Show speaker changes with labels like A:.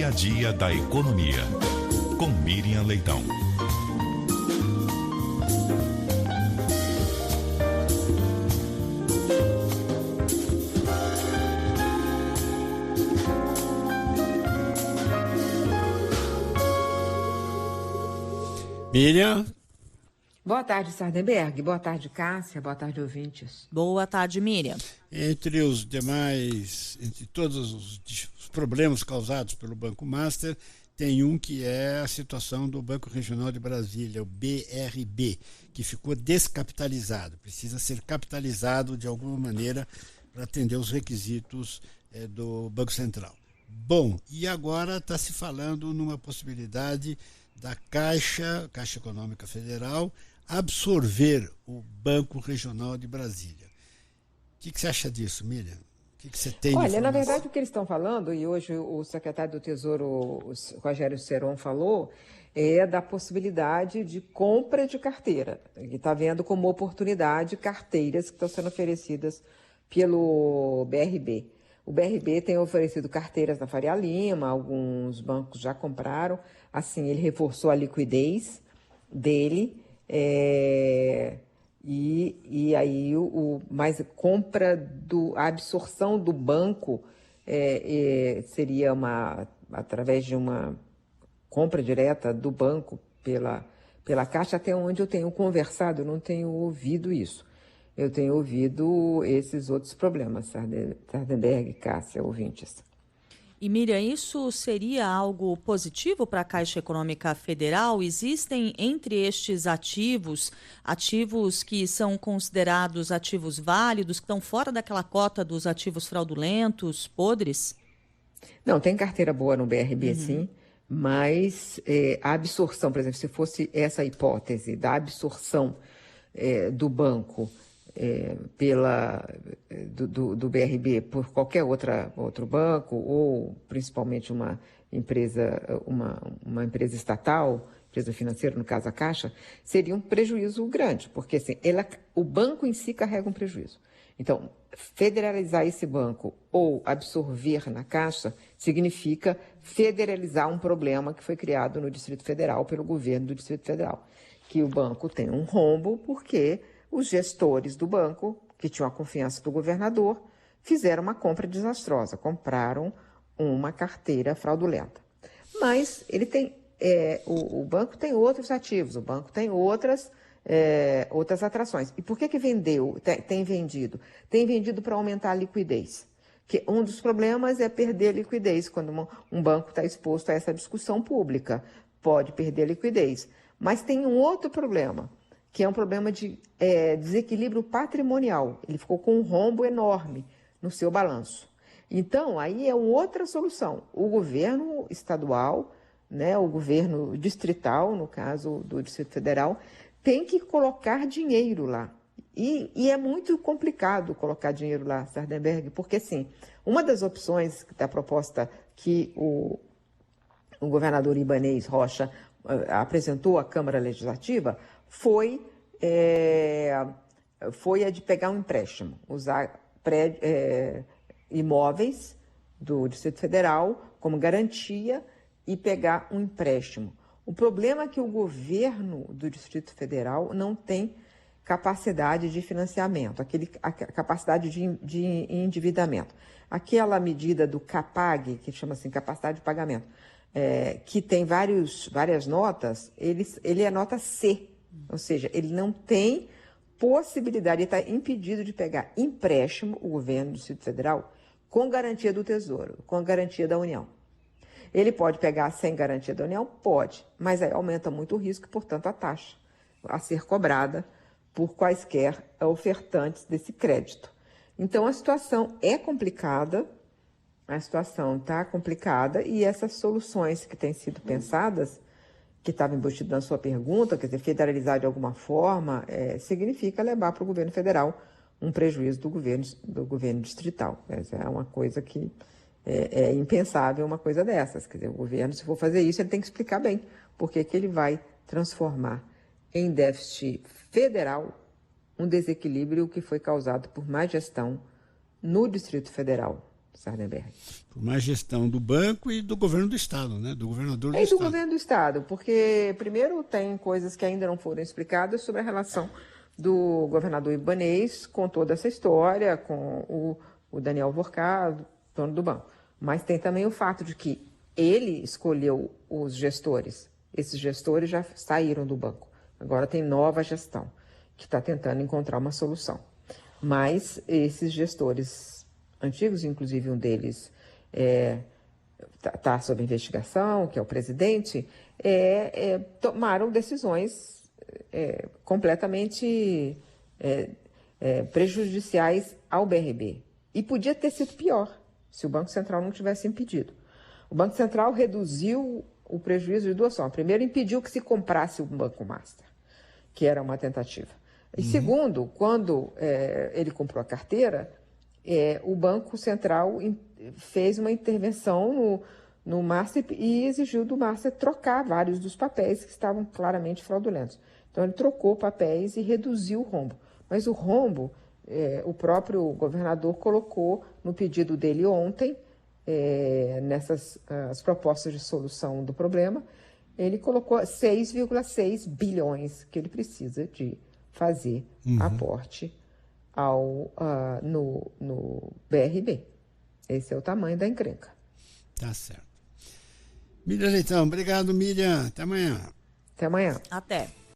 A: a dia da economia. Com Miriam Leitão.
B: Miriam.
C: Boa tarde, Sardenberg. Boa tarde, Cássia. Boa tarde, ouvintes.
D: Boa tarde, Miriam.
B: Entre todos os problemas causados pelo Banco Master, tem um que é a situação do Banco Regional de Brasília, o BRB, que ficou descapitalizado. Precisa ser capitalizado de alguma maneira para atender os requisitos do Banco Central. Bom, e agora está se falando numa possibilidade da Caixa Econômica Federal, absorver o Banco Regional de Brasília. O que você acha disso, Miriam? O que você tem de informação?
C: Olha, na verdade, o que eles estão falando, e hoje o secretário do Tesouro, o Rogério Seron, falou, é da possibilidade de compra de carteira. Ele está vendo como oportunidade carteiras que estão sendo oferecidas pelo BRB. O BRB tem oferecido carteiras na Faria Lima, alguns bancos já compraram, assim, ele reforçou a liquidez dele, e aí mais a absorção do banco seria através de uma compra direta do banco pela Caixa, até onde eu tenho conversado, eu não tenho ouvido isso. Eu tenho ouvido esses outros problemas, Sardenberg, Cássia, ouvintes.
D: E Miriam, isso seria algo positivo para a Caixa Econômica Federal? Existem entre estes ativos que são considerados ativos válidos, que estão fora daquela cota dos ativos fraudulentos, podres?
C: Não, tem carteira boa no BRB, sim, mas a absorção, por exemplo, se fosse essa hipótese da absorção do banco do BRB por qualquer outro banco, ou principalmente uma empresa estatal, empresa financeira, no caso a Caixa, seria um prejuízo grande, porque assim, o banco em si carrega um prejuízo. Então, federalizar esse banco ou absorver na Caixa significa federalizar um problema que foi criado no Distrito Federal pelo governo do Distrito Federal, que o banco tem um rombo porque os gestores do banco, que tinham a confiança do governador, fizeram uma compra desastrosa, compraram uma carteira fraudulenta. Mas ele tem, o banco tem outros ativos, o banco tem outras atrações. E por que vendeu, tem vendido? Tem vendido para aumentar a liquidez. Que um dos problemas é perder a liquidez, quando um banco está exposto a essa discussão pública, pode perder a liquidez. Mas tem um outro problema, que é um problema de desequilíbrio patrimonial. Ele ficou com um rombo enorme no seu balanço. Então, aí é outra solução. O governo estadual, né, o governo distrital, no caso do Distrito Federal, tem que colocar dinheiro lá. E é muito complicado colocar dinheiro lá, Sardenberg, porque, assim, uma das opções da proposta que o governador Ibanez Rocha apresentou à Câmara Legislativa foi a de pegar um empréstimo, usar imóveis do Distrito Federal como garantia e pegar um empréstimo. O problema é que o governo do Distrito Federal não tem capacidade de financiamento, a capacidade de endividamento. Aquela medida do CAPAG, que chama assim, capacidade de pagamento, que tem várias notas, ele é nota C. Ou seja, ele não tem possibilidade, ele está impedido de pegar empréstimo, o governo do Distrito Federal, com garantia do Tesouro, com garantia da União. Ele pode pegar sem garantia da União? Pode, mas aí aumenta muito o risco e, portanto, a taxa a ser cobrada por quaisquer ofertantes desse crédito. Então, a situação é complicada, e essas soluções que têm sido pensadas, que estava embutido na sua pergunta, quer dizer, federalizar de alguma forma, significa levar para o governo federal um prejuízo do governo distrital. É uma coisa que é impensável, uma coisa dessas. Quer dizer, o governo, se for fazer isso, ele tem que explicar bem por que ele vai transformar em déficit federal um desequilíbrio que foi causado por má gestão no Distrito Federal, Sardenberg.
B: Por má gestão do banco e do governo do Estado, né? Do governador do
C: E do
B: Estado.
C: governo do Estado, porque, primeiro, tem coisas que ainda não foram explicadas sobre a relação do governador Ibanez com toda essa história, com o Daniel Vorcado, dono do banco. Mas tem também o fato de que ele escolheu os gestores. Esses gestores já saíram do banco. Agora tem nova gestão, que está tentando encontrar uma solução. Mas esses gestores antigos, inclusive um deles está sob investigação, que é o presidente, tomaram decisões completamente prejudiciais ao BRB. E podia ter sido pior se o Banco Central não tivesse impedido. O Banco Central reduziu o prejuízo de duas formas. Primeiro, impediu que se comprasse o Banco Master, que era uma tentativa. E segundo, quando ele comprou a carteira, o Banco Central fez uma intervenção no Master e exigiu do Master trocar vários dos papéis que estavam claramente fraudulentos. Então, ele trocou papéis e reduziu o rombo. Mas o rombo, o próprio governador colocou no pedido dele ontem, nessas as propostas de solução do problema, ele colocou 6,6 bilhões que ele precisa de fazer aporte no BRB. Esse é o tamanho da encrenca.
B: Tá certo. Miriam Leitão, obrigado, Miriam. Até amanhã.
C: Até amanhã.
D: Até.